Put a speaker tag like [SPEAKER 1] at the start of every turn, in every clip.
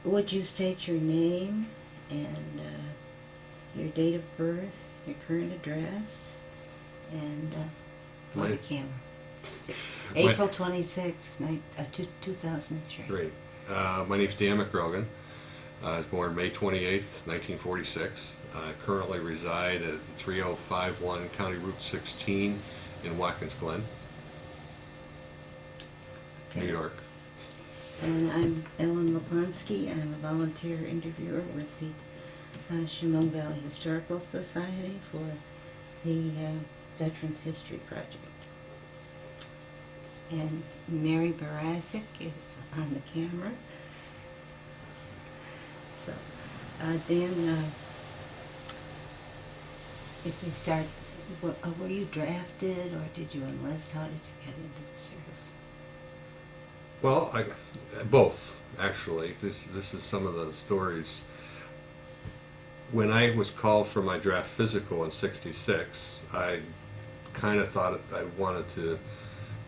[SPEAKER 1] Would you state your name and your date of birth, your current address, and for the camera? April 26th, 2003.
[SPEAKER 2] Great. My name's Dan McGrogan. I was born May 28th, 1946. I currently reside at 3051 County Route 16 in Watkins Glen, New York.
[SPEAKER 1] And I'm Ellen Laponsky. I'm a volunteer interviewer with the Chemung Valley Historical Society for the Veterans History Project. And Mary Barazic is on the camera. So, Dan, if we start, were you drafted or did you enlist? How did you get into the service?
[SPEAKER 2] Well, both, actually. This is some of the stories. When I was called for my draft physical in '66, I kind of thought I wanted to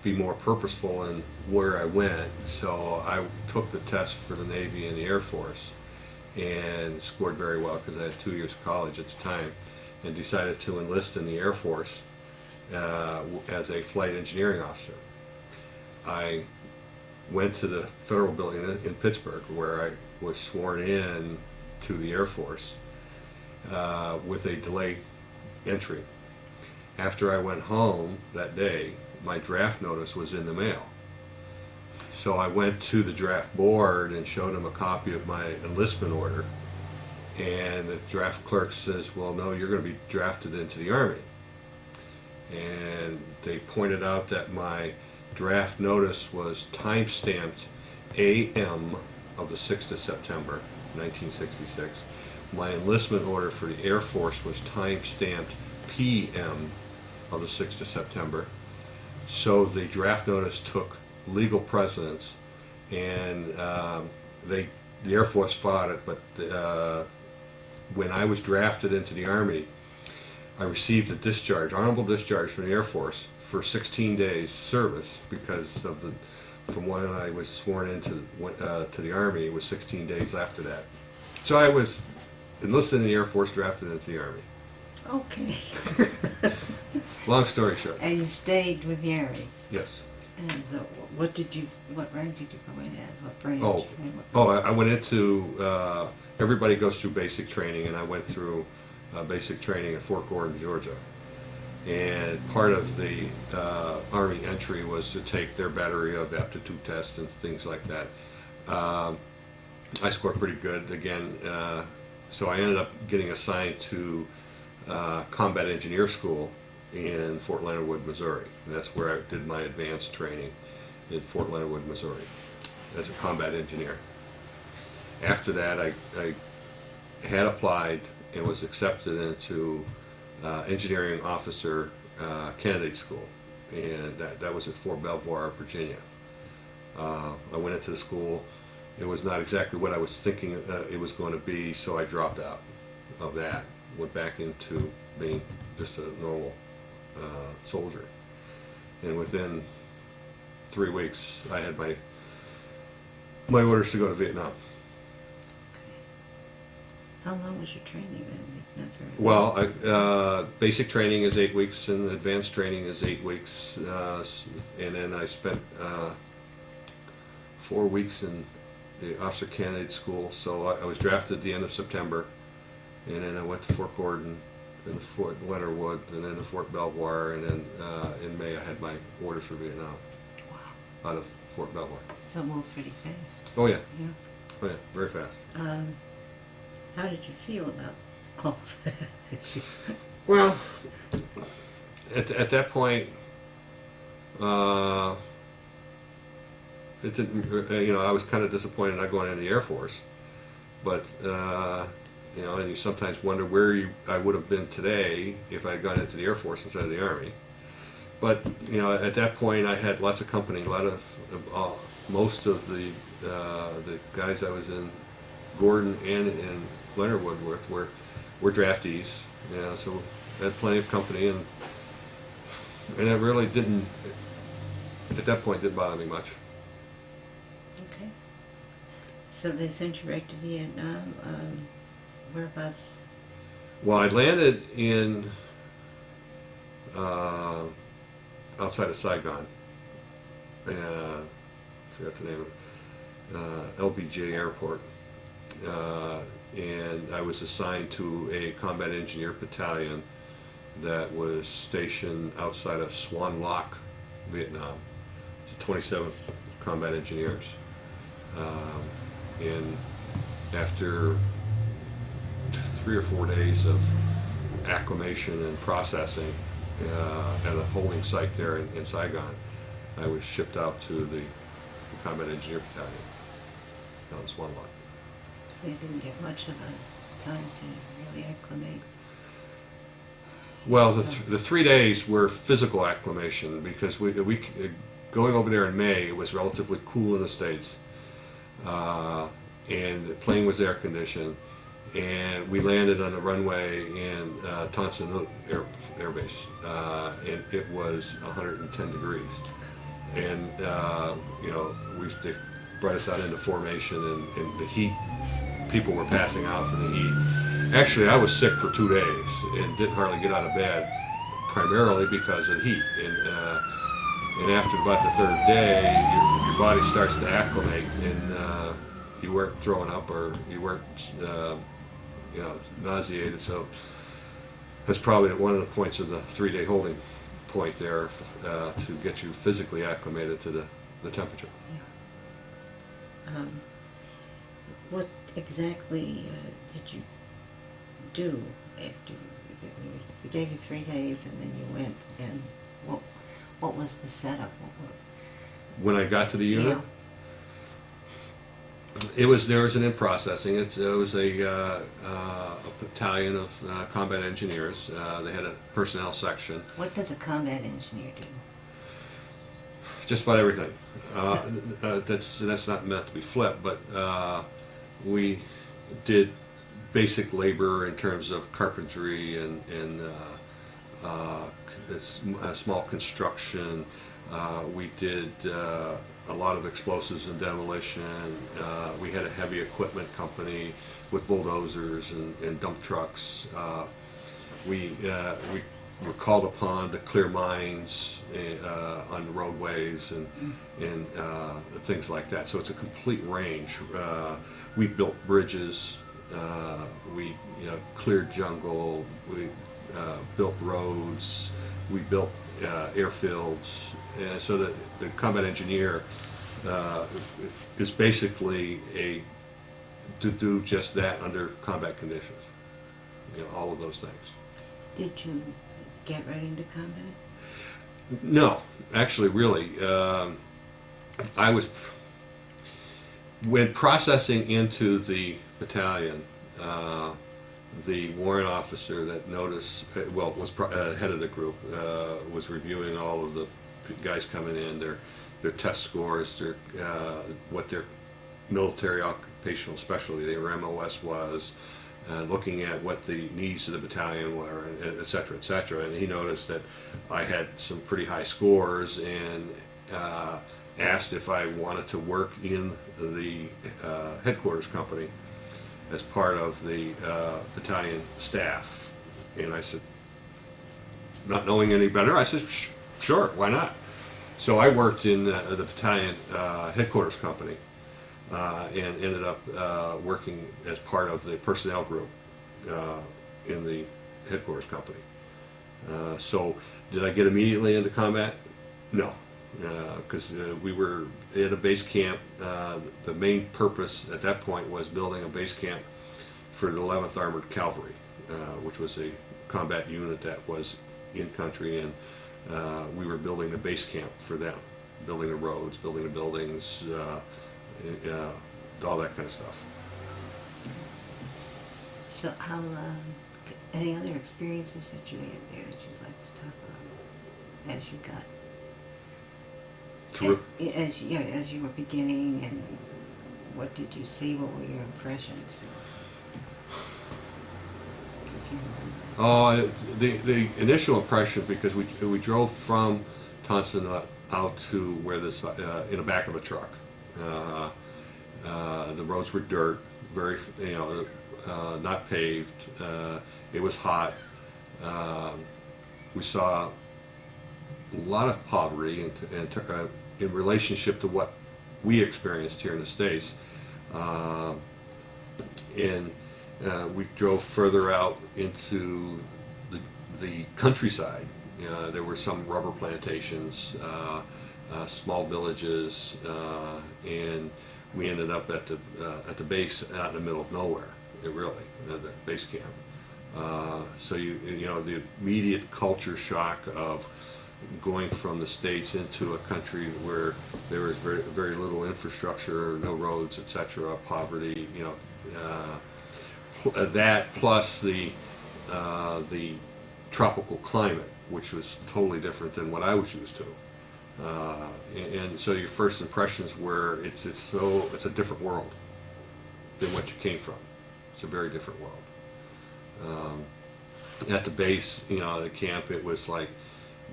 [SPEAKER 2] be more purposeful in where I went, so I took the test for the Navy and the Air Force and scored very well because I had 2 years of college at the time, and decided to enlist in the Air Force as a flight engineering officer. I went to the federal building in Pittsburgh where I was sworn in to the Air Force with a delayed entry. After I went home that day, my draft notice was in the mail. So I went to the draft board and showed them a copy of my enlistment order, and the draft clerk says, well, no, you're going to be drafted into the Army. And they pointed out that my draft notice was time-stamped AM of the 6th of September, 1966. My enlistment order for the Air Force was time-stamped PM of the 6th of September. So the draft notice took legal precedence, and the Air Force fought it, but when I was drafted into the Army, I received a discharge, honorable discharge from the Air Force for 16 days service because of from when I was sworn into to the Army, it was 16 days after that. So I was enlisted in the Air Force, drafted into the Army.
[SPEAKER 1] Okay.
[SPEAKER 2] Long story short.
[SPEAKER 1] And you stayed with the Army?
[SPEAKER 2] Yes.
[SPEAKER 1] And what rank did you go in at? What branch?
[SPEAKER 2] I went into, everybody goes through basic training, and I went through basic training at Fort Gordon, Georgia. And part of the Army entry was to take their battery of aptitude tests and things like that. I scored pretty good again, so I ended up getting assigned to Combat Engineer School in Fort Leonard Wood, Missouri. And that's where I did my advanced training, in Fort Leonard Wood, Missouri, as a combat engineer. After that, I had applied and was accepted into engineering officer candidate school, and that was at Fort Belvoir, Virginia. I went into the school. It was not exactly what I was thinking it was going to be, so I dropped out of that, went back into being just a normal soldier. And within 3 weeks, I had my orders to go to Vietnam.
[SPEAKER 1] How long was your training then?
[SPEAKER 2] Well, basic training is 8 weeks, and advanced training is 8 weeks, and then I spent 4 weeks in the officer candidate school. So I was drafted at the end of September, and then I went to Fort Gordon, and Fort Leonard Wood, and then to Fort Belvoir, and then in May I had my orders for Vietnam. Wow. Out of Fort Belvoir.
[SPEAKER 1] So it moved pretty fast.
[SPEAKER 2] Oh yeah.
[SPEAKER 1] Yeah.
[SPEAKER 2] Oh yeah, very fast.
[SPEAKER 1] How did you feel about all of that?
[SPEAKER 2] Well, at that point, it didn't. I was kind of disappointed not going into the Air Force, but and you sometimes wonder where I would have been today if I had gone into the Air Force instead of the Army. But at that point, I had lots of company. Most of the guys I was in Gordon and in Leonard Wood with were draftees. So I had plenty of company, and it really didn't. At that point, didn't bother me much.
[SPEAKER 1] So they sent you back to Vietnam. Whereabouts?
[SPEAKER 2] Well, I landed in outside of Saigon. Forgot the name of it. LBJ Airport. And I was assigned to a combat engineer battalion that was stationed outside of Swanlok, Vietnam. It's the 27th Combat Engineers. And after 3 or 4 days of acclimation and processing at a holding site there in Saigon, I was shipped out to the Combat Engineer Battalion down in Swanlok.
[SPEAKER 1] So you didn't get much of a time to really acclimate.
[SPEAKER 2] Well, the 3 days were physical acclimation because we going over there in May, it was relatively cool in the States, and the plane was air conditioned, and we landed on a runway in Tan Son Nhut Air Base, and it was 110 degrees, and they brought us out into formation, and the heat, people were passing out from the heat. Actually, I was sick for 2 days and didn't hardly get out of bed, primarily because of the heat. And after about the 3rd day, your body starts to acclimate, and you weren't throwing up or you weren't, nauseated. So that's probably one of the points of the 3-day holding point there to get you physically acclimated to the temperature.
[SPEAKER 1] Yeah. What exactly did you do after we gave you 3 days and then you went, and what was the setup?
[SPEAKER 2] When I got to the unit, there was an in processing. It was a battalion of combat engineers. They had a personnel section.
[SPEAKER 1] What does a combat engineer do?
[SPEAKER 2] Just about everything. That's not meant to be flipped, but we did basic labor in terms of carpentry and small construction. We did a lot of explosives and demolition. We had a heavy equipment company with bulldozers and dump trucks. We were called upon to clear mines on roadways and things like that. So it's a complete range. We built bridges. We cleared jungle. We built roads. We built airfields. And so the combat engineer is basically to do just that under combat conditions. All of those things.
[SPEAKER 1] Did you get right into combat?
[SPEAKER 2] No, actually, really. I was, when processing into the battalion, the warrant officer that noticed, was head of the group, was reviewing all of the guys coming in, their test scores, what their military occupational specialty, their MOS was, looking at what the needs of the battalion were, et cetera, et cetera. And he noticed that I had some pretty high scores and asked if I wanted to work in the headquarters company as part of the battalion staff. And I said, not knowing any better, I said, sure, why not? So I worked in the battalion headquarters company and ended up working as part of the personnel group in the headquarters company. So did I get immediately into combat? No, because we were at a base camp. The main purpose at that point was building a base camp for the 11th Armored Cavalry, which was a combat unit that was in country, and we were building a base camp for them, building the roads, building the buildings, all that kind of stuff.
[SPEAKER 1] So how, any other experiences that you had there that you'd like to talk about as you got
[SPEAKER 2] Through,
[SPEAKER 1] as you were beginning, and what did you see? What were your impressions? If you remember.
[SPEAKER 2] The initial impression, because we drove from Tan Son Nhut out to where this in the back of a truck. The roads were dirt, very, not paved. It was hot. We saw a lot of poverty in relationship to what we experienced here in the States. And we drove further out into the countryside. There were some rubber plantations, small villages, and we ended up at the base out in the middle of nowhere. Really, the base camp. So the immediate culture shock of going from the States into a country where there was very, very little infrastructure, no roads, etc., poverty, that plus the tropical climate, which was totally different than what I was used to. And so your first impressions were it's a different world than what you came from. It's a very different world. At the base, the camp, it was like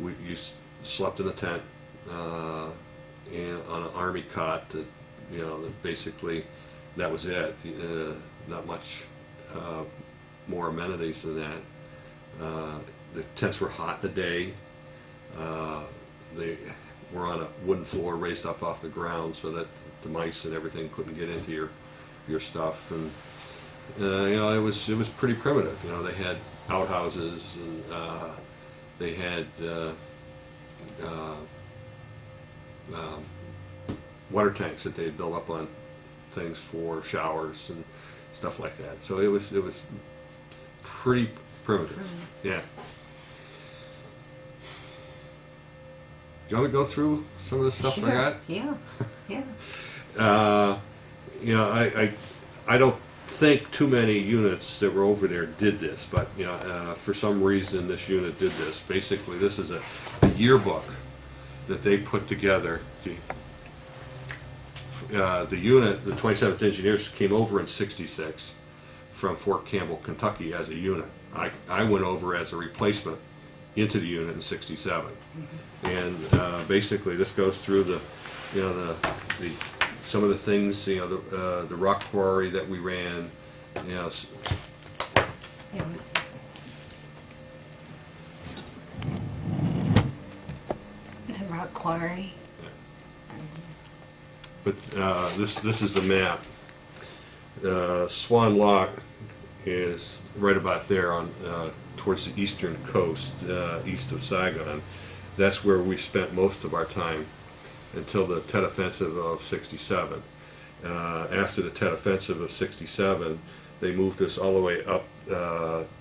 [SPEAKER 2] you slept in a tent and on an army cot. That basically that was it. Not much more amenities than that. The tents were hot in the day. They were on a wooden floor raised up off the ground so that the mice and everything couldn't get into your stuff. And it was pretty primitive. They had outhouses and they had water tanks that they built up on things for showers and stuff like that. So it was pretty primitive. Yeah. You want to go through some of the stuff
[SPEAKER 1] Sure.
[SPEAKER 2] I got?
[SPEAKER 1] Yeah, yeah.
[SPEAKER 2] I don't think too many units that were over there did this, but for some reason this unit did this. Basically, this is a yearbook that they put together. The unit, the 27th Engineers, came over in '66 from Fort Campbell, Kentucky, as a unit. I went over as a replacement into the unit in '67, and basically this goes through the some of the things, the rock quarry that we ran,
[SPEAKER 1] Yeah. The rock quarry.
[SPEAKER 2] But this is the map. Swanlok is right about there on towards the eastern coast, east of Saigon. That's where we spent most of our time until the Tet Offensive of '67. After the Tet Offensive of '67, they moved us all the way up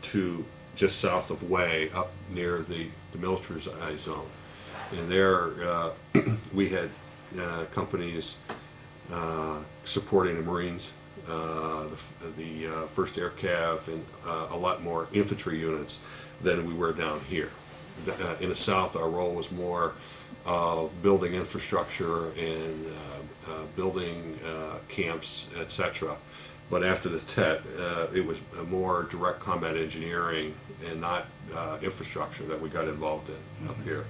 [SPEAKER 2] to just south of Way, up near the militarized zone. And there we had companies supporting the Marines, the 1st Air Cav, and a lot more infantry units than we were down here. In the south, our role was more of building infrastructure and building camps, etc. But after the Tet, it was more direct combat engineering and not infrastructure that we got involved in up here.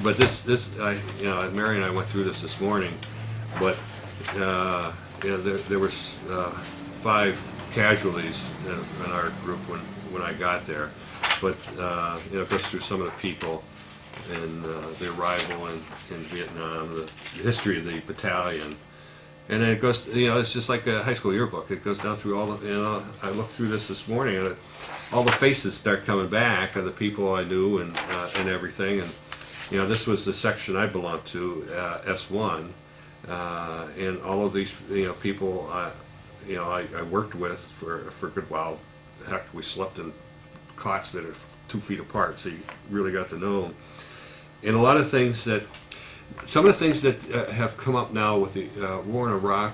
[SPEAKER 2] But Mary and I went through this morning, but there was 5 casualties in our group when I got there. But it goes through some of the people and the arrival in Vietnam, the history of the battalion, and then it goes. It's just like a high school yearbook. It goes down through all the. I looked through this morning, and all the faces start coming back of the people I knew and everything. And this was the section I belonged to, S1, and all of these people I worked with for a good while. Heck, we slept in cots that are 2 feet apart, so you really got to know them. And a lot of things some of the things that have come up now with the war in Iraq,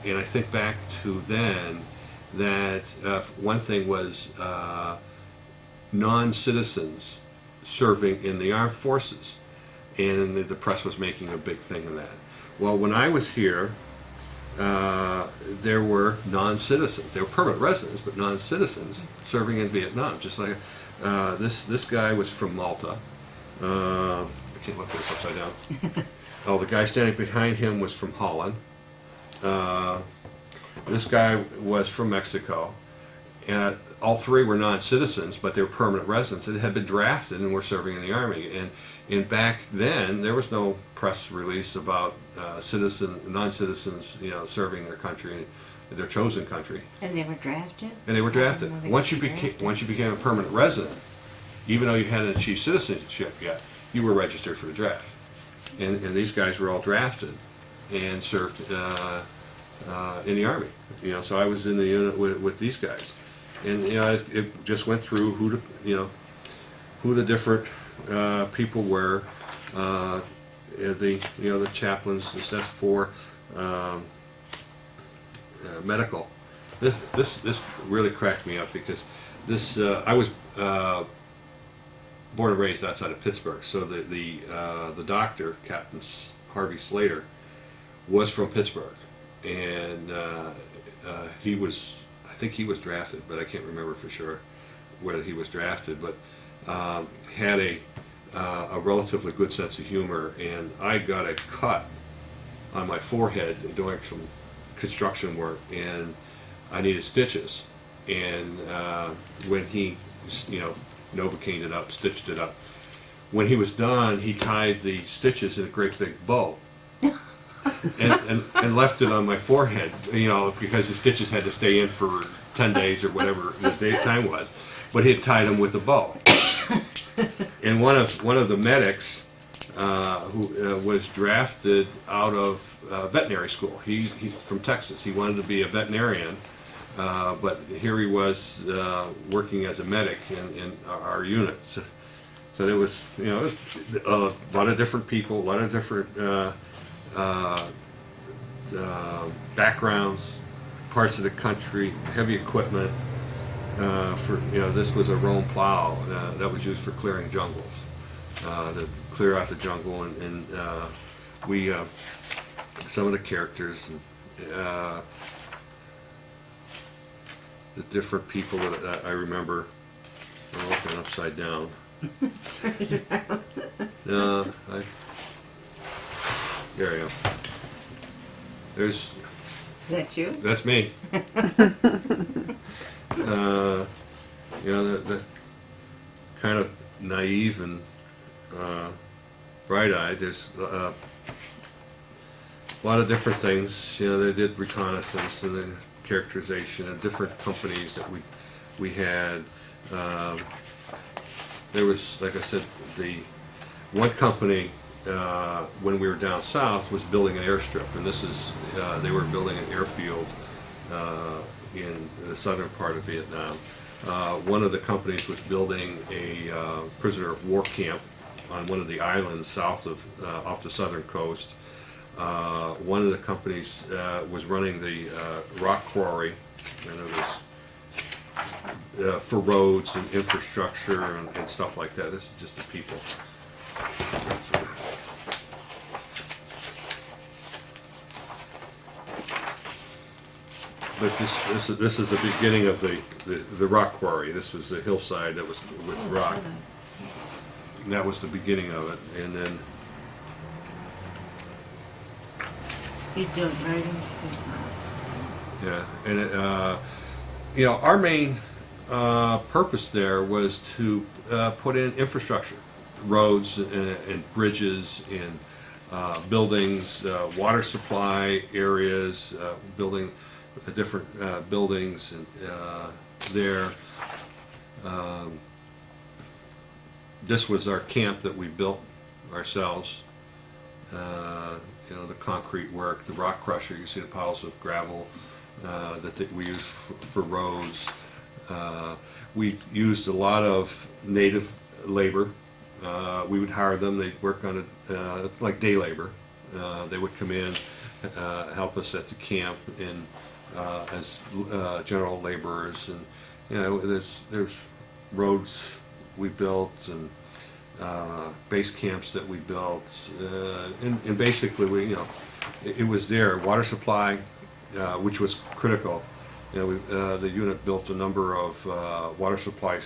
[SPEAKER 2] and I think back to then, that one thing was non-citizens serving in the armed forces, and the press was making a big thing of that. Well, when I was here, there were non-citizens. They were permanent residents, but non-citizens serving in Vietnam. Just like this guy was from Malta. I can't look this upside down. Oh, the guy standing behind him was from Holland. This guy was from Mexico, and all three were non-citizens, but they were permanent residents and had been drafted and were serving in the Army. And back then, there was no press release about non-citizens, serving their country, their chosen country.
[SPEAKER 1] And they were drafted?
[SPEAKER 2] And they were drafted. Once you
[SPEAKER 1] drafted.
[SPEAKER 2] became a permanent resident, even though you hadn't achieved citizenship yet, you were registered for the draft. And these guys were all drafted and served in the Army. So I was in the unit with these guys, and it just went through who the different people were. The chaplains, the S4, medical. This really cracked me up because I was born and raised outside of Pittsburgh, so the doctor, Captain Harvey Slater, was from Pittsburgh, and I think he was drafted, but I can't remember for sure whether he was drafted, but had a relatively good sense of humor, and I got a cut on my forehead doing some construction work, and I needed stitches, and when he, Novocaine it up, stitched it up. When he was done, he tied the stitches in a great big bow, and left it on my forehead, because the stitches had to stay in for 10 days or whatever the time was. But he had tied them with a bow. And one of the medics who was drafted out of veterinary school. He's from Texas. He wanted to be a veterinarian, but here he was working as a medic in our unit. So there was, a lot of different people, a lot of different backgrounds, parts of the country, heavy equipment. This was a Rome plow that was used for clearing jungles, to clear out the jungle, and we some of the characters, and, the different people that I remember. I'm looking upside down.
[SPEAKER 1] Turn it around.
[SPEAKER 2] There I am. There's.
[SPEAKER 1] Is that you?
[SPEAKER 2] That's me. The kind of naive and bright-eyed. There's a lot of different things. They did reconnaissance and the characterization of different companies that we had. There was, like I said, the one company when we were down south was building an airstrip, and they were building an airfield in the southern part of Vietnam. One of the companies was building a prisoner of war camp on one of the islands south of off the southern coast. One of the companies was running the rock quarry, and it was for roads and infrastructure and stuff like that. This is just the people. But this is the beginning of the rock quarry. This was the hillside that was with rock. And that was the beginning of it, and then.
[SPEAKER 1] You do it right into
[SPEAKER 2] Yeah, and it, our main purpose there was to put in infrastructure, roads and bridges and buildings, water supply areas, building different buildings and there. This was our camp that we built ourselves. The concrete work, the rock crusher. You see the piles of gravel that we use for roads. We used a lot of native labor. We would hire them. They'd work on it like day labor. They would come in, help us at the camp, and as general laborers. And there's roads we built and base camps that we built, and basically it was there. Water supply, which was critical. The unit built a number of water supply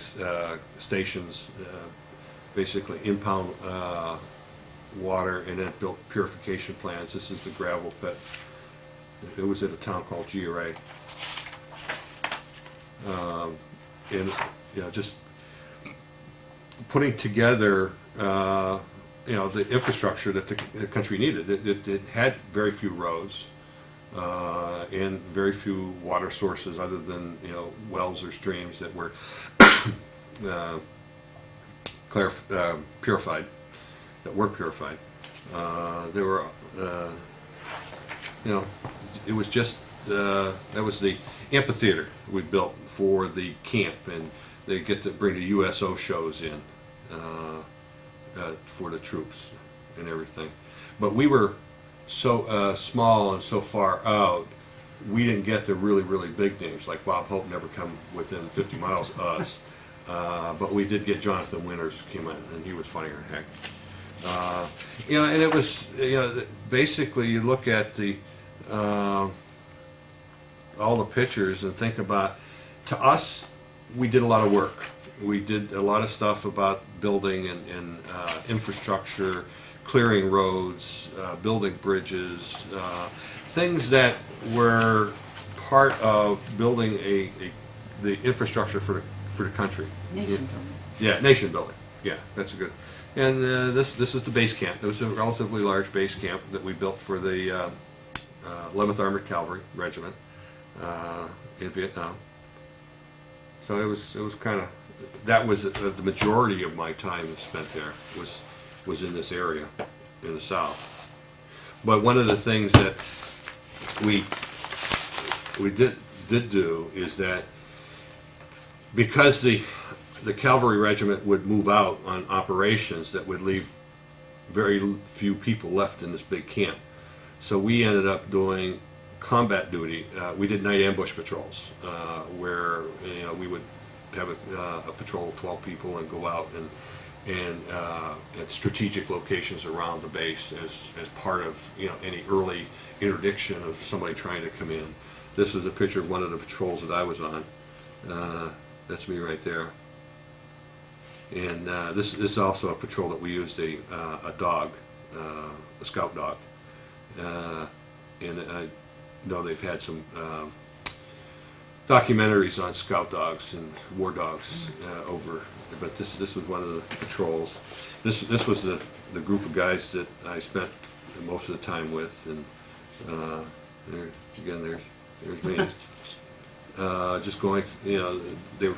[SPEAKER 2] stations, basically impound water, and then built purification plants. This is the gravel pit It was at a town called GRA. And just putting together the infrastructure that the country needed. It had very few roads and very few water sources other than wells or streams that were purified. That were purified. There were it was just that was the amphitheater we built for the camp, and they get to bring the USO shows in for the troops and everything. But we were so small and so far out, we didn't get the really big names. Like Bob Hope never come within 50 miles of us, but we did get Jonathan Winters came in, and he was funnier than heck. And it was basically you look at the all the pictures and think about, to us, we did a lot of work. We did a lot of stuff about building and infrastructure, clearing roads, building bridges, things that were part of building the infrastructure for the country.
[SPEAKER 1] Nation building.
[SPEAKER 2] Yeah, nation building. Yeah, that's a good. And this is the base camp. It was a relatively large base camp that we built for the 11th Armored Cavalry Regiment in Vietnam. So it was kind of, that was the majority of my time spent there was in this area in the South. But one of the things that we did do is that because the cavalry regiment would move out on operations that would leave very few people left in this big camp. So we ended up doing combat duty. We did night ambush patrols where we would have a patrol of 12 people and go out and at strategic locations around the base as part of any early interdiction of somebody trying to come in. This is a picture of one of the patrols that I was on. That's me right there. And this is also a patrol that we used a dog, a scout dog. And I know they've had some documentaries on scout dogs and war dogs over, but this was one of the patrols. This was the group of guys that I spent most of the time with, and there's me. Just going, they were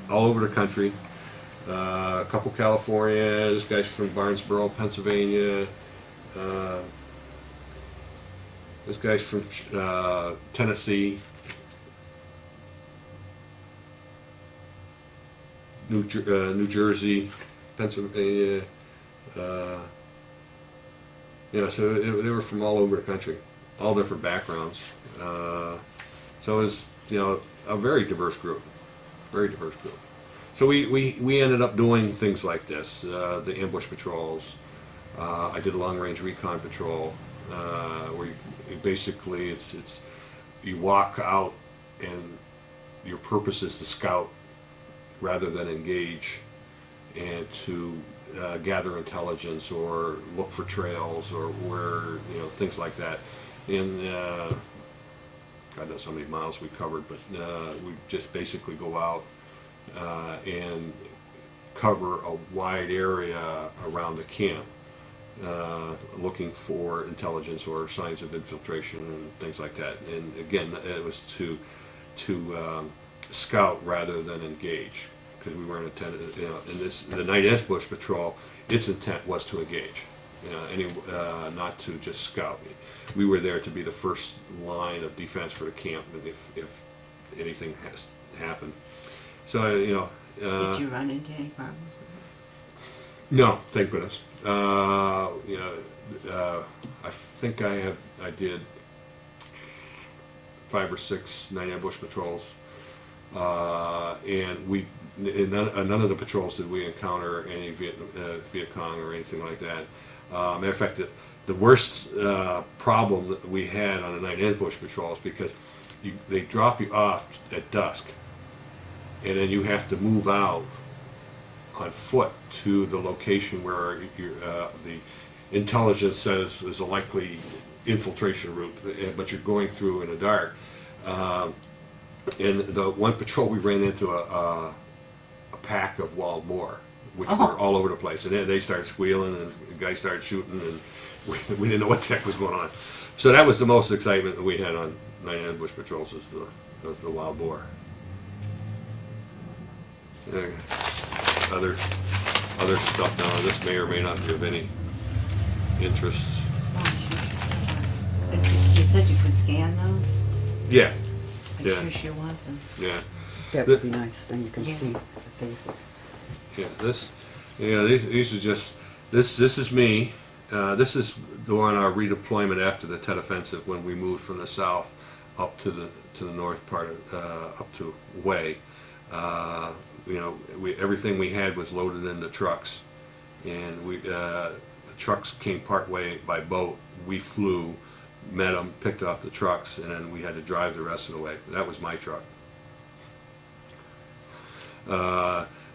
[SPEAKER 2] all over the country. A couple California, this guy's from Barnesboro, Pennsylvania. This guy's from Tennessee, New Jersey, Pennsylvania. So they were from all over the country, all different backgrounds. So it was, a very diverse group, very diverse group. So we ended up doing things like this, the ambush patrols. I did a long-range recon patrol, where basically it's you walk out and your purpose is to scout rather than engage, and to gather intelligence or look for trails or where things like that. And God knows how many miles we covered, but we just basically go out and cover a wide area around the camp. Looking for intelligence or signs of infiltration and things like that. And again, it was to scout rather than engage, because we weren't intended. In the night ambush patrol, its intent was to engage, not to just scout. We were there to be the first line of defense for the camp, and if anything has happened. So
[SPEAKER 1] did you run into any problems?
[SPEAKER 2] No, thank goodness. I think I did 5 or 6 night ambush patrols, and none of the patrols did we encounter any Viet Cong or anything like that. Matter of fact, the worst problem that we had on a night ambush patrol is because they drop you off at dusk, and then you have to move out on foot to the location where the intelligence says is a likely infiltration route, but you're going through in the dark. And the one patrol, we ran into a pack of wild boar, which were all over the place, and they started squealing, and the guy started shooting, and we didn't know what the heck was going on. So that was the most excitement that we had on 99 bush patrols, was the wild boar. Other stuff now. This may or may not be of any interest.
[SPEAKER 1] But you said you could scan those?
[SPEAKER 2] Yeah.
[SPEAKER 1] I sure want them.
[SPEAKER 2] Yeah.
[SPEAKER 3] That would be nice. Then you can see the faces.
[SPEAKER 2] Yeah. These are just. This is me. This is during our redeployment after the Tet Offensive, when we moved from the south up to the north part of up to Way. Everything we had was loaded into trucks, and the trucks came part way by boat. We flew, met them, picked up the trucks, and then we had to drive the rest of the way. That was my truck.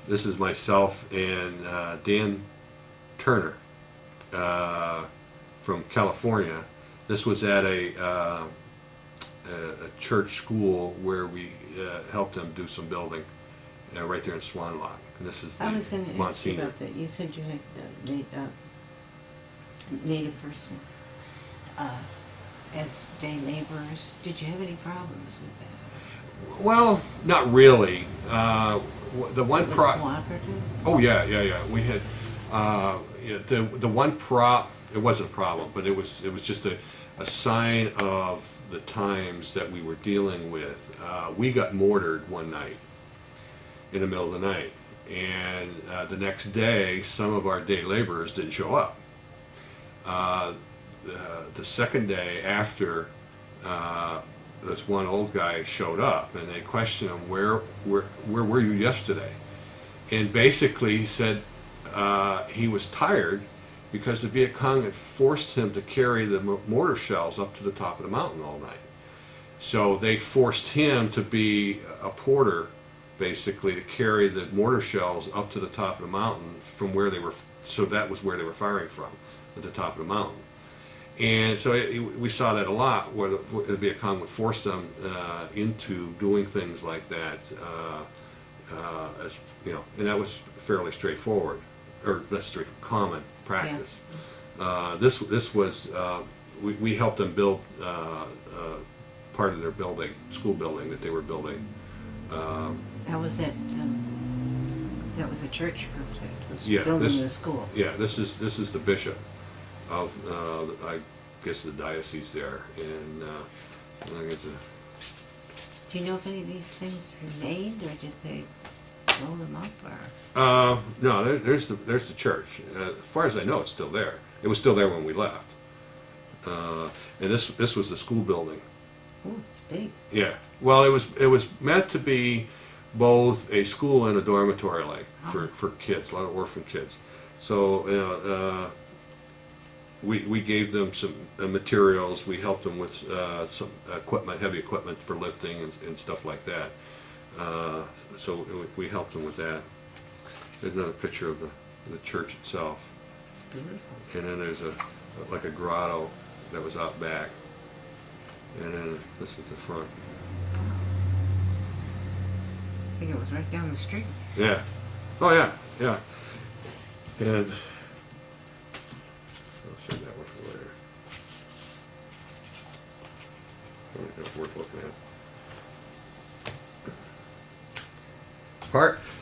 [SPEAKER 2] This is myself and Dan Turner from California. This was at a church school where we helped them do some building right there in Swanlok. And this is the
[SPEAKER 1] I was going to ask you
[SPEAKER 2] Monsignor.
[SPEAKER 1] about that. You said you had Native person as day laborers. Did you have any problems with that?
[SPEAKER 2] Well, not really. The one
[SPEAKER 1] It was cooperative?
[SPEAKER 2] Oh yeah. We had the one it wasn't a problem, but it was just a sign of the times that we were dealing with. We got mortared one night in the middle of the night, and the next day some of our day laborers didn't show up. The second day after, this one old guy showed up, and they questioned him, where were you yesterday? And basically he said he was tired because the Viet Cong had forced him to carry the mortar shells up to the top of the mountain all night. So they forced him to be a porter, basically, to carry the mortar shells up to the top of the mountain from where they were. So that was where they were firing from, at the top of the mountain. And so we saw that a lot, where the Viet Cong would force them into doing things like that, and that was fairly straightforward, or that's common practice. Yeah. This was we helped them build part of their building, school building that they were building.
[SPEAKER 1] How was that? That was a church group that was building the school.
[SPEAKER 2] Yeah, this is the bishop of I guess the diocese there, and I get to.
[SPEAKER 1] Do you know if any of these things remained, or did they blow them up, or?
[SPEAKER 2] No, there's the church. As far as I know, it's still there. It was still there when we left. And this was the school building.
[SPEAKER 1] Oh, it's big.
[SPEAKER 2] Yeah. Well, it was meant to be both a school and a dormitory, for kids, a lot of orphan kids. So we gave them some materials. We helped them with some equipment, heavy equipment for lifting and stuff like that. So we helped them with that. There's another picture of the church itself.
[SPEAKER 1] Beautiful.
[SPEAKER 2] And then there's a grotto that was out back. And then this is the front.
[SPEAKER 1] I think it was right down the street.
[SPEAKER 2] Yeah. Oh yeah, yeah. And I'll save that one for later. It's worth looking at.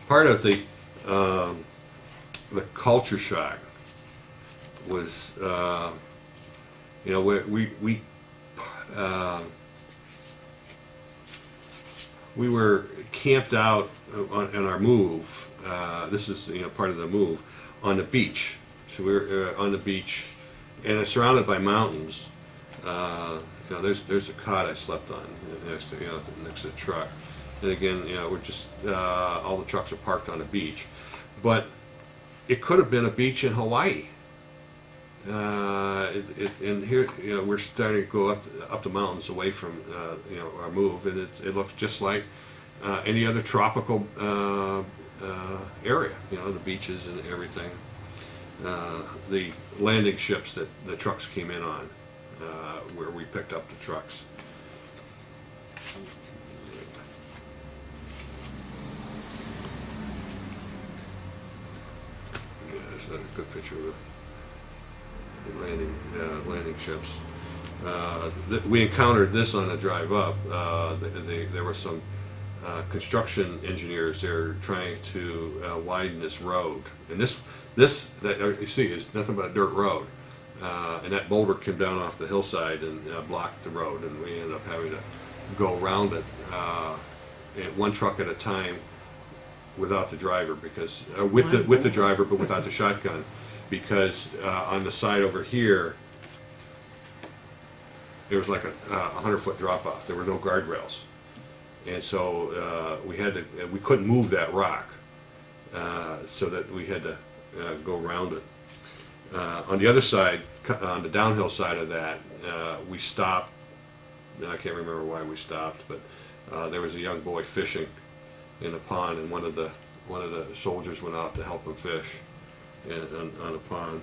[SPEAKER 2] Part of the culture shock was, we were camped out on our move. This is part of the move on the beach. So we were on the beach, and it's surrounded by mountains. There's a cot I slept on next to the truck. And again, we're just all the trucks are parked on a beach, but it could have been a beach in Hawaii. And here, we're starting to go up the mountains away from our move, and it looks just like any other tropical area. The beaches and everything. The landing ships that the trucks came in on where we picked up the trucks. Yeah, that's not a good picture of the landing ships. We encountered this on the drive up. There were some construction engineers there trying to widen this road, and this that you see is nothing but a dirt road, and that boulder came down off the hillside and blocked the road, and we ended up having to go around it, one truck at a time, without the driver, because with the driver but without the shotgun, because on the side over here there was like a 100-foot drop off. There were no guardrails, and so we couldn't move that rock, so that we had to go around it. On the other side, on the downhill side of that, we stopped. I can't remember why we stopped, but there was a young boy fishing in a pond, and one of the soldiers went out to help him fish on a pond.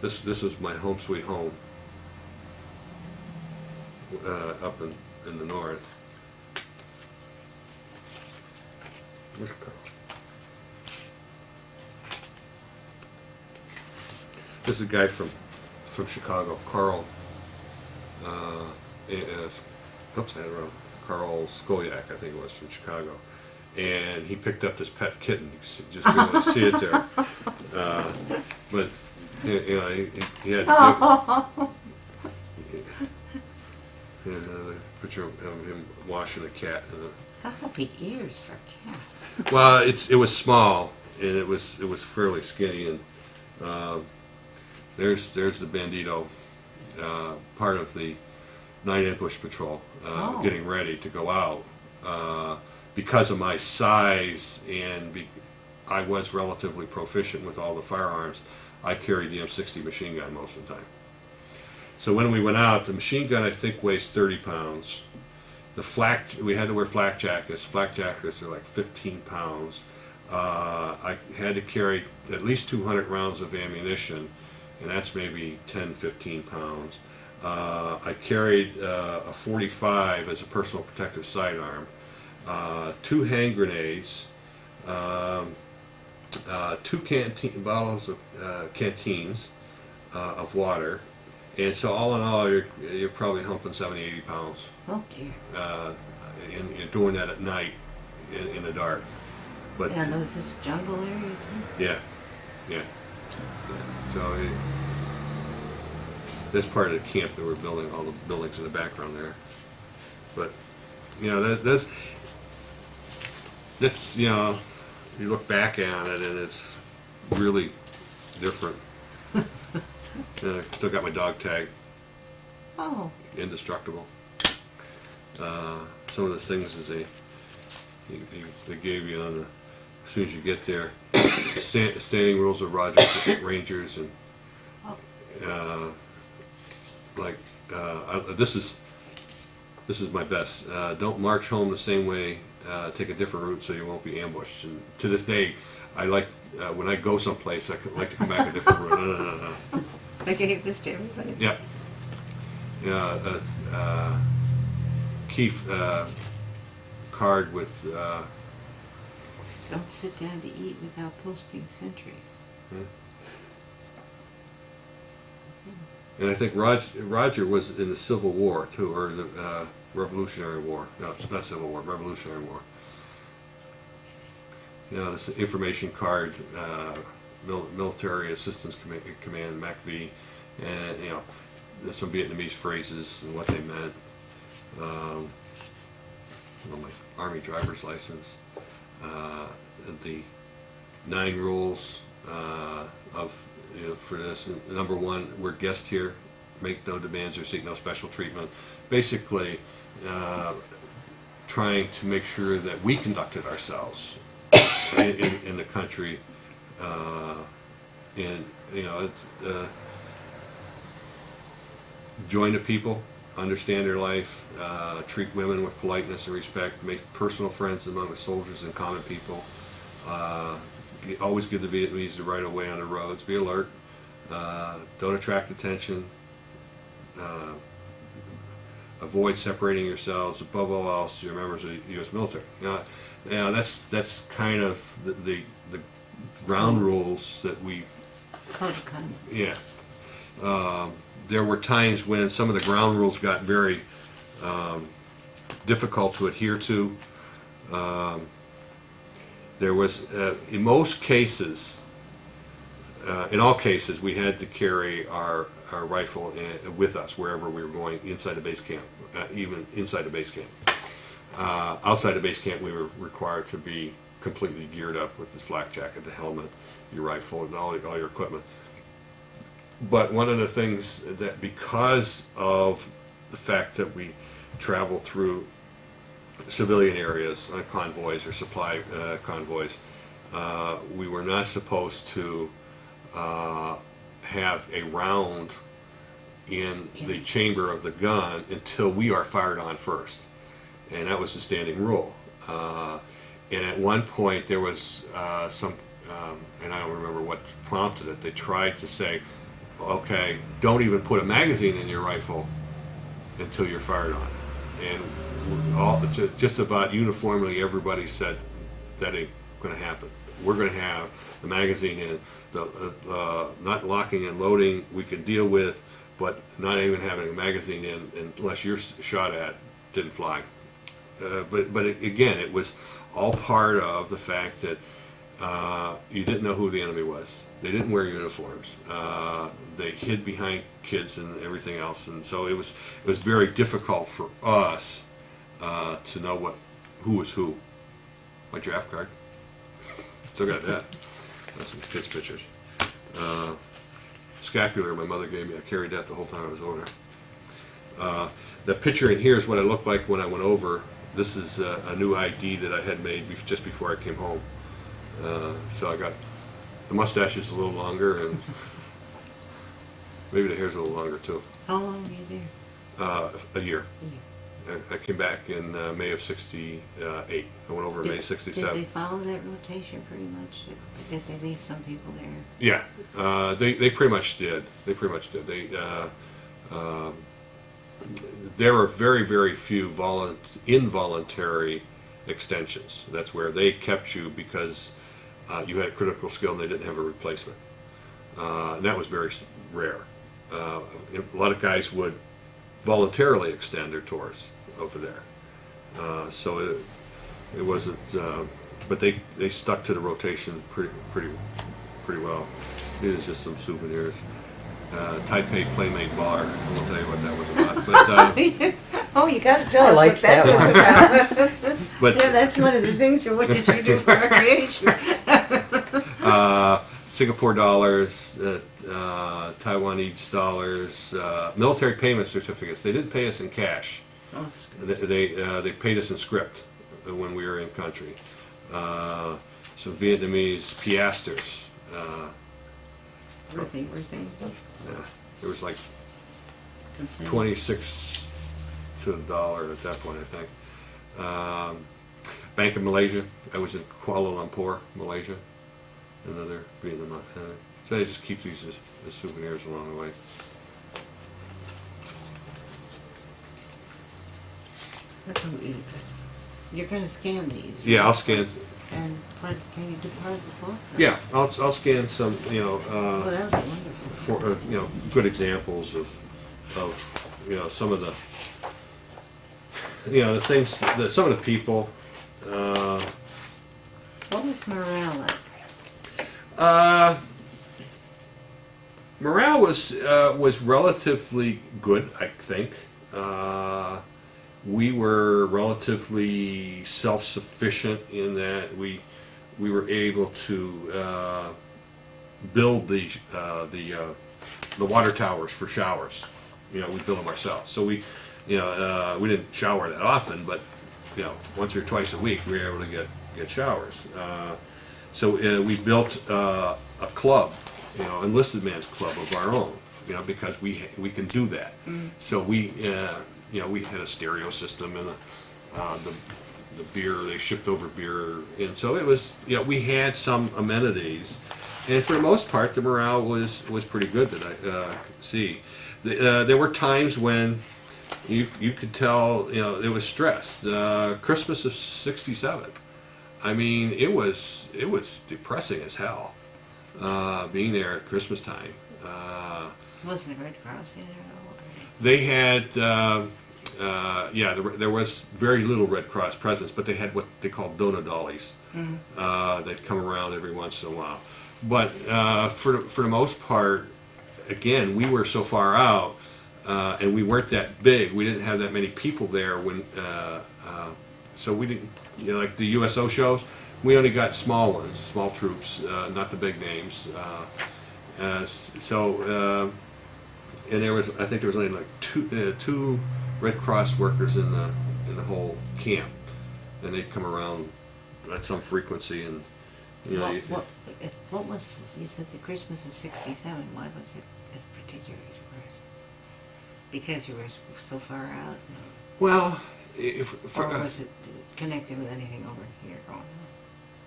[SPEAKER 2] This is my home sweet home up in the north. Where's Carl? This is a guy from Chicago, Carl. Oops, I had it wrong. Carl Skoliak, I think it was, from Chicago, and he picked up this pet kitten. You can just be able to see it there. But you know, he had another picture of him washing a cat.
[SPEAKER 1] How big ears for a cat?
[SPEAKER 2] Well, it was small, and it was fairly skinny, and there's the Bandito, part of the night ambush patrol, getting ready to go out. Because of my size and I was relatively proficient with all the firearms, I carried the M60 machine gun most of the time. So when we went out, the machine gun I think weighs 30 pounds. We had to wear flak jackets. Flak jackets are like 15 pounds. I had to carry at least 200 rounds of ammunition, and that's maybe 10, 15 pounds. I carried a 45 as a personal protective sidearm, 2 hand grenades, 2 bottles of canteens of water, and so all in all, you're probably humping 70, 80 pounds.
[SPEAKER 1] Oh dear.
[SPEAKER 2] And doing that at night in the dark. But
[SPEAKER 1] and was this jungle area too?
[SPEAKER 2] Yeah. So that's part of the camp that we're building, all the buildings in the background there. But you know, that's you know, you look back at it and it's really different. Still got my dog tag.
[SPEAKER 1] Oh.
[SPEAKER 2] Indestructible. Some of the things that they gave you on as soon as you get there. Standing rules of Roger Rangers, and this is my best. Don't march home the same way. Take a different route so you won't be ambushed. And to this day, I like when I go someplace, I like to come back a different route. No.
[SPEAKER 1] I gave this to everybody.
[SPEAKER 2] Yep. Key card with.
[SPEAKER 1] Don't sit down to eat without posting sentries.
[SPEAKER 2] And I think Roger was in the Civil War too, or the Revolutionary War. No, it's not Civil War, Revolutionary War. You know, this information card, Military Assistance Command, MACV, and you know, there's some Vietnamese phrases and what they meant. My Army driver's license. The 9 rules for this. Number 1, we're guests here. Make no demands or seek no special treatment. Basically, trying to make sure that we conducted ourselves in the country, and you know, join the people, understand their life, treat women with politeness and respect, make personal friends among the soldiers and common people, always give the Vietnamese the right of way on the roads, be alert, don't attract attention, avoid separating yourselves. Above all else, you're members of the U.S. military. That's kind of the ground rules that we.
[SPEAKER 1] Code of conduct.
[SPEAKER 2] Yeah. There were times when some of the ground rules got very difficult to adhere to. There was, in most cases, in all cases, we had to carry our rifle with us wherever we were going inside the base camp, even inside the base camp. Outside the base camp, we were required to be completely geared up with the flak jacket, the helmet, your rifle, and all your equipment. But one of the things that, because of the fact that we travel through civilian areas on convoys or supply convoys, we were not supposed to have a round in the chamber of the gun until we are fired on first, and that was the standing rule. And at one point there was some, and I don't remember what prompted it, they tried to say, okay, don't even put a magazine in your rifle until you're fired on. And just about uniformly everybody said that ain't going to happen. We're going to have the magazine in. Not locking and loading we can deal with, but not even having a magazine in unless you're shot at didn't fly. But again, it was all part of the fact that you didn't know who the enemy was. They didn't wear uniforms. They hid behind kids and everything else, and so it was very difficult for us to know who was who. My draft card, still got that. That's some kids' pictures. Scapular my mother gave me. I carried that the whole time I was over there. The picture in here is what I looked like when I went over. This is a new ID that I had made just before I came home. So I got the mustache is a little longer, and maybe the hair's a little longer too.
[SPEAKER 1] How long were you there?
[SPEAKER 2] A year. I came back in May of '68. I went over in May '67.
[SPEAKER 1] Did they follow that rotation pretty much? Did they leave some people there?
[SPEAKER 2] Yeah, they pretty much did. They pretty much did. There were very, very few involuntary extensions. That's where they kept you because you had critical skill and they didn't have a replacement. And that was very rare. A lot of guys would voluntarily extend their tours over there. So it wasn't, but they stuck to the rotation pretty well. These are just some souvenirs. Taipei Playmate Bar. I won't tell you what that was about. But,
[SPEAKER 1] oh, you got to tell us what that was about.
[SPEAKER 2] But,
[SPEAKER 1] yeah, that's one of the things. What did you do for recreation?
[SPEAKER 2] Singapore dollars, Taiwanese dollars, military payment certificates. They didn't pay us in cash.
[SPEAKER 1] Oh,
[SPEAKER 2] They paid us in script when we were in country. Some Vietnamese piasters.
[SPEAKER 1] Were they?
[SPEAKER 2] Yeah, it was like 26 to the dollar at that point, I think. Bank of Malaysia. I was in Kuala Lumpur, Malaysia. Another Vietnam. So I just keep these as souvenirs along the way.
[SPEAKER 1] You're going to scan these. Right?
[SPEAKER 2] Yeah, I'll scan.
[SPEAKER 1] And can you depart the book?
[SPEAKER 2] Yeah, I'll scan some,
[SPEAKER 1] Oh, that would be wonderful.
[SPEAKER 2] for good examples of some of the the things that some of the people.
[SPEAKER 1] What was morale like?
[SPEAKER 2] Morale was relatively good, I think. We were relatively self-sufficient in that we were able to build the water towers for showers. We built them ourselves. So we didn't shower that often, but once or twice a week we were able to get showers. So we built a club, enlisted man's club of our own, because we can do that. So we had a stereo system and the beer, they shipped over beer, and so it was, we had some amenities, and for the most part the morale was pretty good that I could see. There were times when you could tell, it was stressed. Christmas of '67. I mean, it was depressing as hell being there at Christmas time.
[SPEAKER 1] Wasn't the Red Cross in there at all?
[SPEAKER 2] They had, there was very little Red Cross presence, but they had what they called donor dollies. They'd come around every once in a while. But for the most part, again, we were so far out, and we weren't that big. We didn't have that many people there so we didn't, like the USO shows, we only got small ones, small troops, not the big names. And I think there was only like two Red Cross workers in the whole camp, and they'd come around at some frequency, and
[SPEAKER 1] what was, you said the Christmas of '67? Why was it particularly worse? Because you were so far out.
[SPEAKER 2] Well,
[SPEAKER 1] or was it connected with anything over here going on?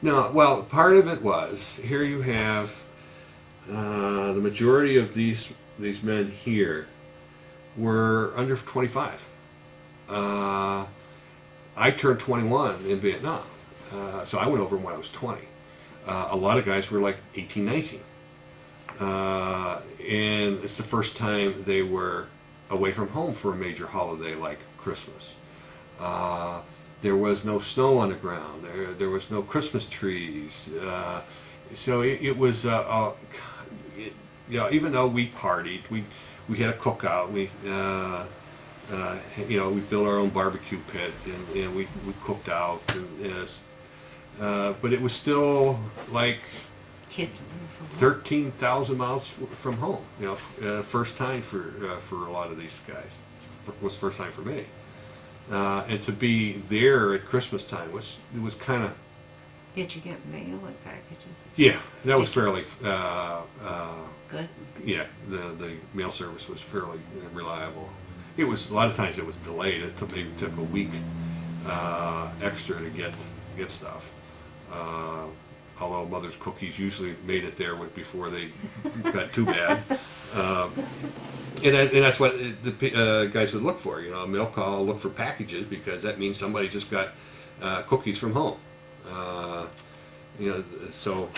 [SPEAKER 2] No. Well, part of it was here. You have the majority of these men here were under 25. I turned 21 in Vietnam, so I went over when I was 20. A lot of guys were like 18, 19. And it's the first time they were away from home for a major holiday like Christmas. There was no snow on the ground. There was no Christmas trees. So it was, even though we partied, we had a cookout. We built our own barbecue pit, and we cooked out. But it was still like 13,000 miles from home. First time for a lot of these guys. It was first time for me. And to be there at Christmas time was kind of.
[SPEAKER 1] Did you get mail and packages?
[SPEAKER 2] Yeah, that was fairly
[SPEAKER 1] good.
[SPEAKER 2] Yeah, the mail service was fairly reliable. It was a lot of times it was delayed. It took a week extra to get stuff. Although Mother's cookies usually made it there before they got too bad. And that's what the guys would look for. A mail call, look for packages, because that means somebody just got cookies from home. So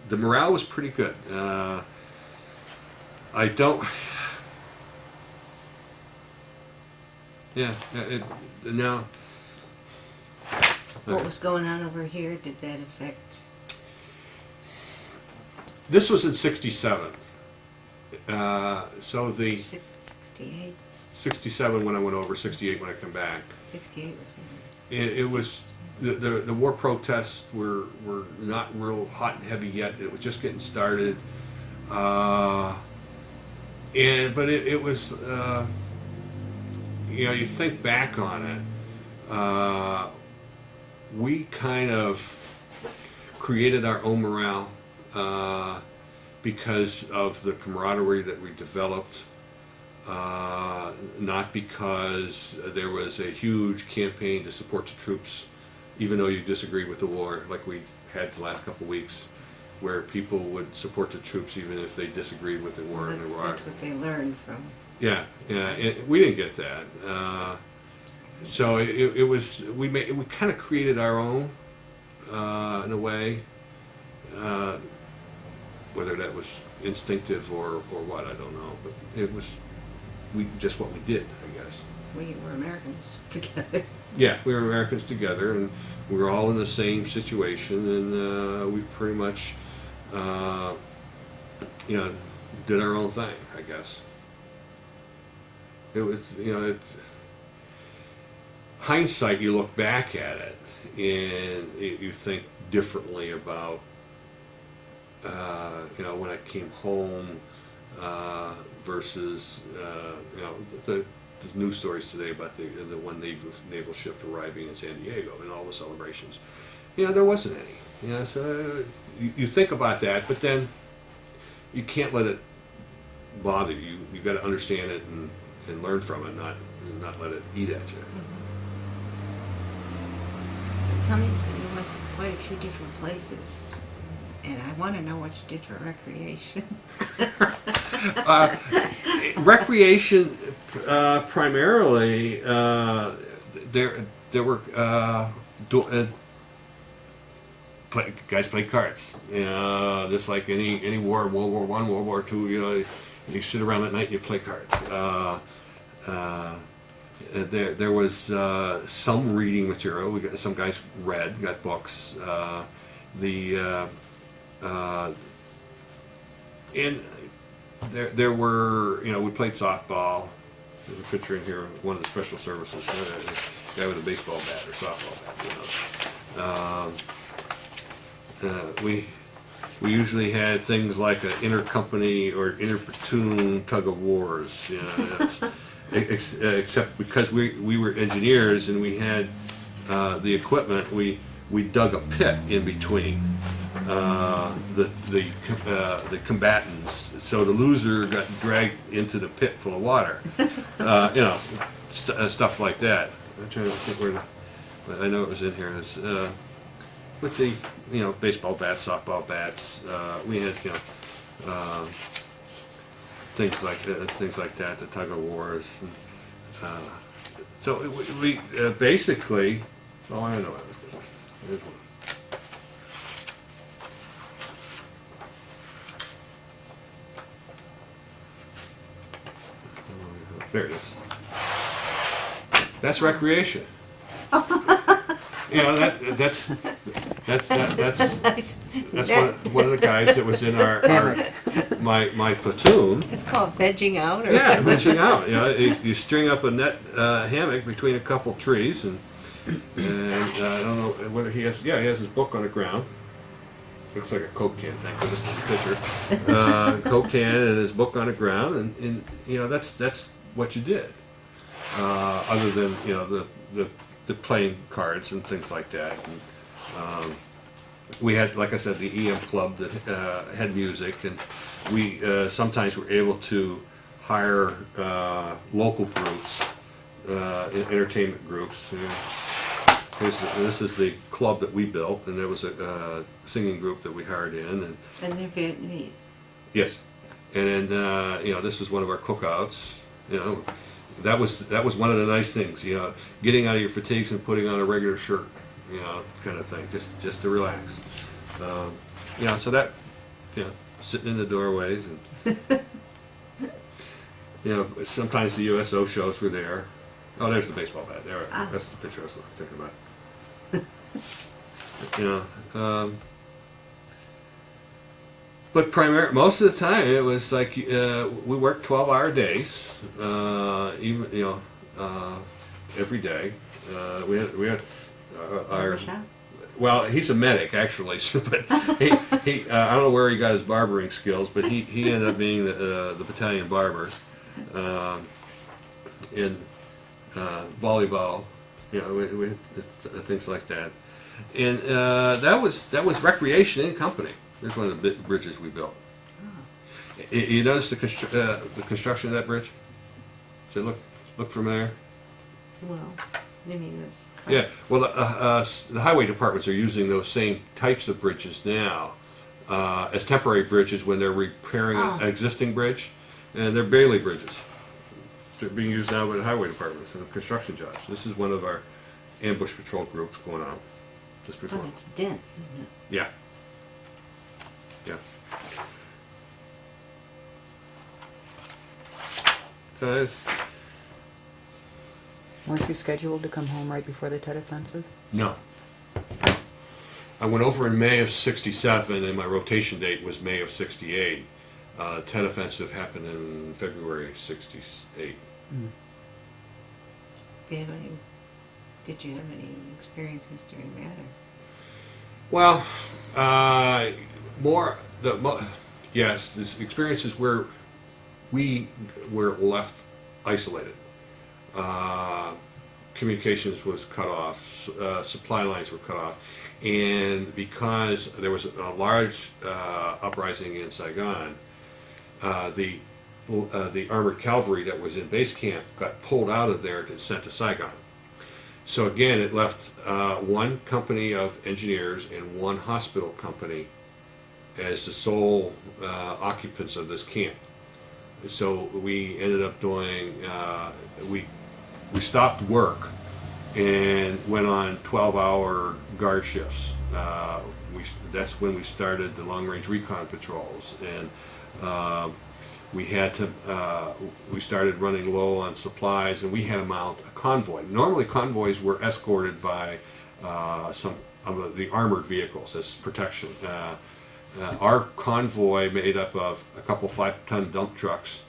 [SPEAKER 2] the morale was pretty good. Now.
[SPEAKER 1] What was going on over here? Did that affect?
[SPEAKER 2] This was in '67. So the
[SPEAKER 1] 68.
[SPEAKER 2] 67 when I went over, 68 when I come back.
[SPEAKER 1] 68 was.
[SPEAKER 2] It was the war protests were not real hot and heavy yet. It was just getting started, but it was. You think back on it. We kind of created our own morale because of the camaraderie that we developed, not because there was a huge campaign to support the troops, even though you disagreed with the war, like we had the last couple of weeks, where people would support the troops even if they disagreed with the war in Iraq.
[SPEAKER 1] That's what they learned from.
[SPEAKER 2] Yeah, we didn't get that. So it was we kind of created our own in a way, whether that was instinctive or what, I don't know, but it was just what we did, I guess.
[SPEAKER 1] We were Americans together.
[SPEAKER 2] Yeah, we were Americans together, and we were all in the same situation, and we pretty much did our own thing, I guess. It was it's. Hindsight, you look back at it and you think differently about, when I came home versus, the news stories today about the one naval ship arriving in San Diego and all the celebrations. There wasn't any. So you think about that, but then you can't let it bother you. You've got to understand it and learn from it, not let it eat at you.
[SPEAKER 1] Tell me, you went to quite a few different places. And I want to know what you did for recreation.
[SPEAKER 2] Recreation, primarily, there were guys played cards. Just like any war, World War I, World War II. You sit around at night and you play cards. There was some reading material. Some guys got books. And there were, we played softball. There's a picture in here of one of the special services, a guy with a baseball bat or softball bat. We usually had things like an intercompany or interplatoon tug of wars. Except because we were engineers and we had the equipment, we dug a pit in between the combatants, so the loser got dragged into the pit full of water. Stuff like that. I'm trying to think where I know it was in here. It's, with the baseball bats, softball bats, we had things like that, the tug of wars. And, so we basically. Oh, I don't know what I was doing. There's one. There it is. That's recreation. That's one of the guys that was in my platoon.
[SPEAKER 1] It's called vegging out. Or
[SPEAKER 2] yeah, vegging out. You string up a net hammock between a couple trees, and I don't know whether he has. Yeah, he has his book on the ground. Looks like a Coke can. Thank goodness for the picture. Coke can and his book on the ground, and that's what you did. Other than the playing cards and things like that. And, we had, like I said, the EM club that had music, and we sometimes were able to hire local groups, entertainment groups. This is the club that we built, and there was a singing group that we hired in.
[SPEAKER 1] And they're Vietnamese.
[SPEAKER 2] Yes, and then this was one of our cookouts. That was one of the nice things, getting out of your fatigues and putting on a regular shirt, kind of thing, just to relax. So that, sitting in the doorways, and sometimes the USO shows were there. Oh, there's the baseball bat. There, that's the picture I was thinking about. But most of the time it was like we worked 12-hour days, even every day. We had our. Well, he's a medic actually, but he I don't know where he got his barbering skills, but he ended up being the battalion barber, in volleyball, we had things like that, and that was recreation in company. Here's one of the bridges we built. Oh. You notice the construction of that bridge? Does it look familiar?
[SPEAKER 1] Well, you mean this?
[SPEAKER 2] Yeah. Well, the highway departments are using those same types of bridges now as temporary bridges when they're repairing an existing bridge, and they're Bailey bridges. They're being used now by the highway departments and construction jobs. This is one of our ambush patrol groups going on just before.
[SPEAKER 1] Oh, it's dense, isn't it?
[SPEAKER 2] Yeah. Yeah. Guys.
[SPEAKER 3] Weren't you scheduled to come home right before the Tet Offensive?
[SPEAKER 2] No. I went over in May of '67, and my rotation date was May of '68. Tet Offensive happened in February '68.
[SPEAKER 3] Mm.
[SPEAKER 1] Did you have any experiences during that?
[SPEAKER 2] Or? Well, yes, this experiences where we were left isolated. Communications was cut off, supply lines were cut off, and because there was a large uprising in Saigon, the armored cavalry that was in base camp got pulled out of there and sent to Saigon. So again, it left one company of engineers and one hospital company as the sole occupants of this camp. So we ended up doing, we stopped work and went on 12-hour guard shifts. That's when we started the long-range recon patrols, and we had to. We started running low on supplies, and we had to mount a convoy. Normally, convoys were escorted by some of the armored vehicles as protection. Our convoy made up of a couple 5-ton dump trucks,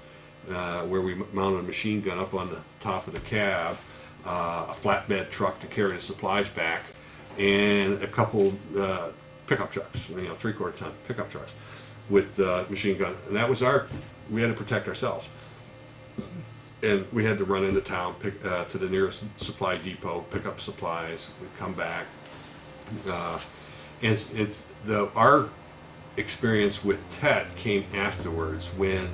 [SPEAKER 2] where we mounted a machine gun up on the top of the cab, a flatbed truck to carry the supplies back, and a couple pickup trucks, 3/4 ton pickup trucks with machine gun. And that was we had to protect ourselves. And we had to run into town, to the nearest supply depot, pick up supplies, come back. And our experience with Tet came afterwards when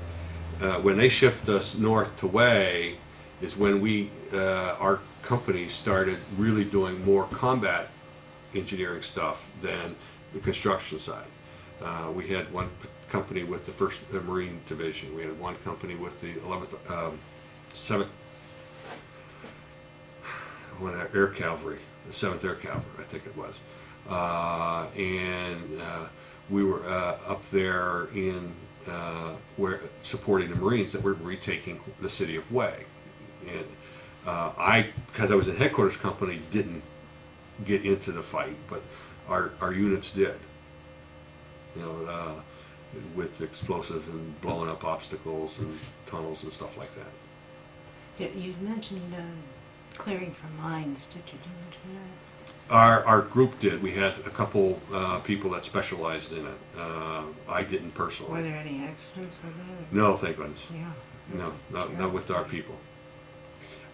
[SPEAKER 2] they shipped us north to Way, is when our company started really doing more combat engineering stuff than the construction side. We had one company with the 1st Marine Division. We had one company with the 11th, 7th Air Cavalry, the 7th Air Cavalry, I think it was. And we were up there in supporting the Marines that were retaking the city of Way. And because I was in headquarters company, didn't get into the fight, but our units did. With explosives and blowing up obstacles and tunnels and stuff like that.
[SPEAKER 1] So you mentioned clearing for mines. Did you do much of that?
[SPEAKER 2] Our group did. We had a couple people that specialized in it. I didn't personally.
[SPEAKER 1] Were there any accidents with that?
[SPEAKER 2] No, thank goodness.
[SPEAKER 1] Yeah.
[SPEAKER 2] No, not with our people.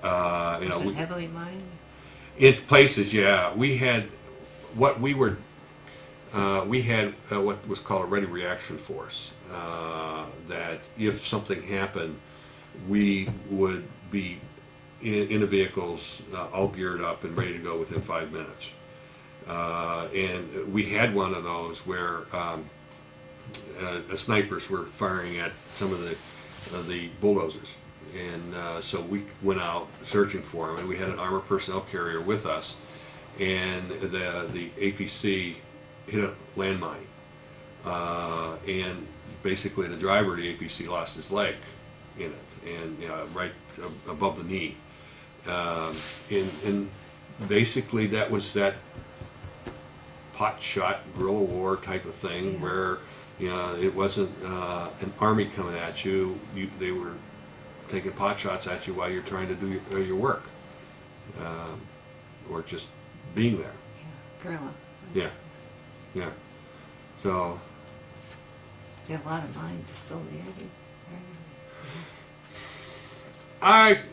[SPEAKER 1] Was it heavily mined?
[SPEAKER 2] In places, yeah. We had what was called a ready reaction force. That if something happened, we would be in the vehicles, all geared up and ready to go within 5 minutes. And we had one of those where snipers were firing at some of the bulldozers. And so we went out searching for them, and we had an armored personnel carrier with us, and the APC hit a landmine, and basically the driver of the APC lost his leg in it, and right above the knee, and basically that was that pot shot guerrilla war type of thing. Yeah. Where it wasn't an army coming at you, they were taking pot shots at you while you're trying to do your work, or just being there.
[SPEAKER 1] Yeah, guerrilla.
[SPEAKER 2] Yeah. Yeah. So.
[SPEAKER 1] There are a lot of mines still there.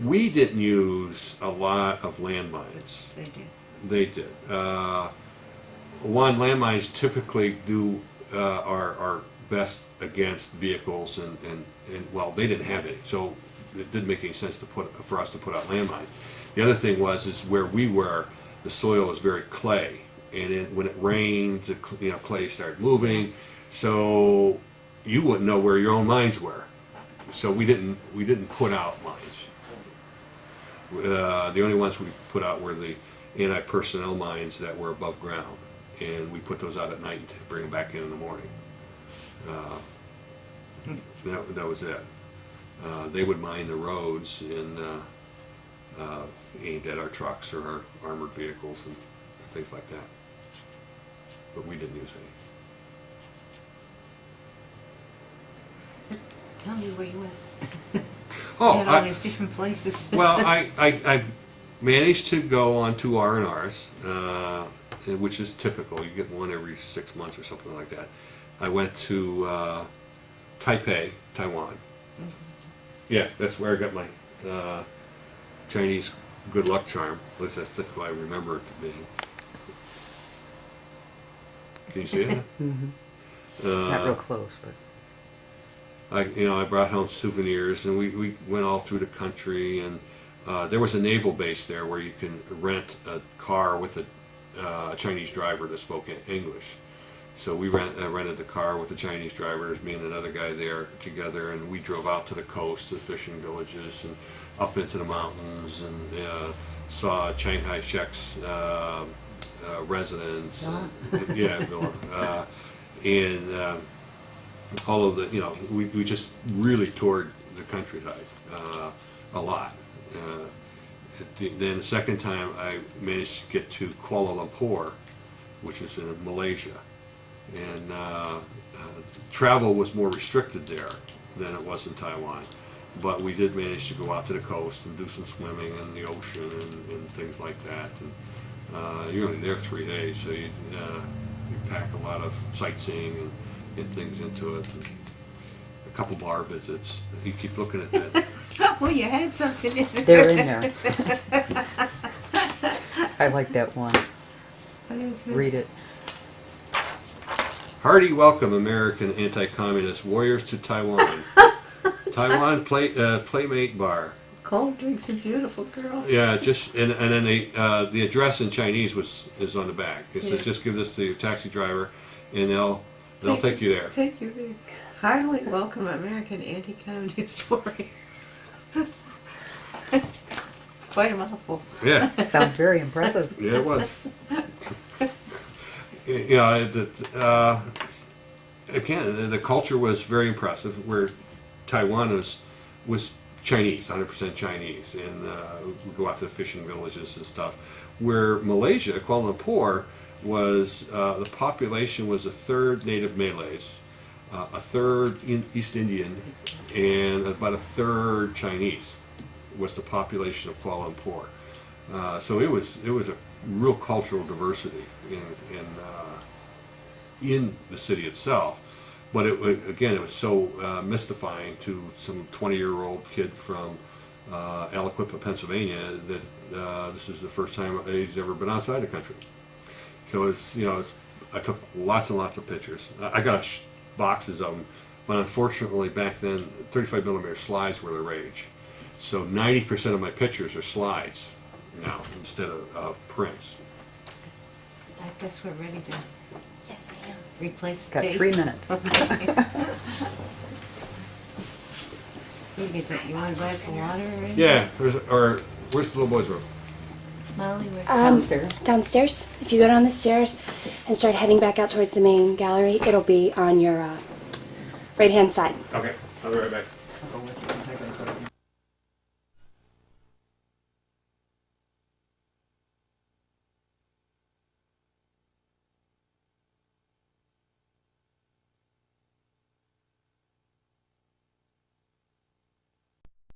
[SPEAKER 2] We didn't use a lot of landmines.
[SPEAKER 1] They did.
[SPEAKER 2] They did. Landmines typically are best against vehicles, and well, they didn't have any, so it didn't make any sense for us to put out landmines. The other thing is where we were, the soil was very clay. And when it rained, the clay started moving, so you wouldn't know where your own mines were. So we didn't put out mines. The only ones we put out were the anti-personnel mines that were above ground, and we put those out at night to bring them back in the morning. That was it. They would mine the roads and aimed at our trucks or our armored vehicles and things like that. But we didn't use any.
[SPEAKER 1] Tell me where you went.
[SPEAKER 2] Oh,
[SPEAKER 1] you had all these different places.
[SPEAKER 2] Well, I managed to go on 2 R&Rs, which is typical. You get one every 6 months or something like that. I went to Taipei, Taiwan. Mm-hmm. Yeah, that's where I got my Chinese good luck charm. At least that's who I remember it to be. Can you see it?
[SPEAKER 3] Mm-hmm. Not real close, but
[SPEAKER 2] I brought home souvenirs, and we went all through the country, and there was a naval base there where you can rent a car with a Chinese driver that spoke English. So we rented the car with the Chinese drivers, me and another guy there together, and we drove out to the coast, the fishing villages, and up into the mountains, and saw Chiang Kai-shek's residence. And, yeah, villa. And all of the, you know, we just really toured the countryside a lot. Then the second time I managed to get to Kuala Lumpur, which is in Malaysia. And travel was more restricted there than it was in Taiwan. But we did manage to go out to the coast and do some swimming in the ocean and things like that. And you're only there 3 days, so you pack a lot of sightseeing and things into it. And a couple bar visits. You keep looking at that.
[SPEAKER 1] Well, you had something in there.
[SPEAKER 3] They're in there. I like that one.
[SPEAKER 1] What is it?
[SPEAKER 3] Read it.
[SPEAKER 2] Hearty welcome, American anti-communist warriors, to Taiwan. Taiwan Playmate Bar.
[SPEAKER 1] Cold drinks and beautiful girls.
[SPEAKER 2] Yeah, just and then the address in Chinese is on the back. It says, just give this to your taxi driver, and they'll take you there.
[SPEAKER 1] Take you there. Heartily welcome, American anti-communist warrior. Quite a mouthful.
[SPEAKER 2] Yeah.
[SPEAKER 3] Sounds very impressive.
[SPEAKER 2] Yeah, it was. You know, again, the culture was very impressive. Where Taiwan was Chinese, 100% Chinese, and we go out to the fishing villages and stuff. Where Malaysia, Kuala Lumpur, was the population was a third native Malays, a third East Indian, and about a third Chinese was the population of Kuala Lumpur. So it was a real cultural diversity in the city itself. But it was so mystifying to some 20-year-old kid from Aliquippa, Pennsylvania, that this is the first time he's ever been outside the country. So I took lots and lots of pictures. I got boxes of them, but unfortunately back then 35mm slides were the rage. So 90% of my pictures are slides now instead of prints.
[SPEAKER 1] I guess we're ready to replace the
[SPEAKER 3] Got
[SPEAKER 1] tape.
[SPEAKER 3] 3 minutes.
[SPEAKER 1] You want a glass of water already?
[SPEAKER 2] Yeah, where's the little boy's room?
[SPEAKER 1] Molly, where?
[SPEAKER 3] Downstairs.
[SPEAKER 4] Downstairs. If you go down the stairs and start heading back out towards the main gallery, it'll be on your right-hand side.
[SPEAKER 2] Okay, I'll be right back.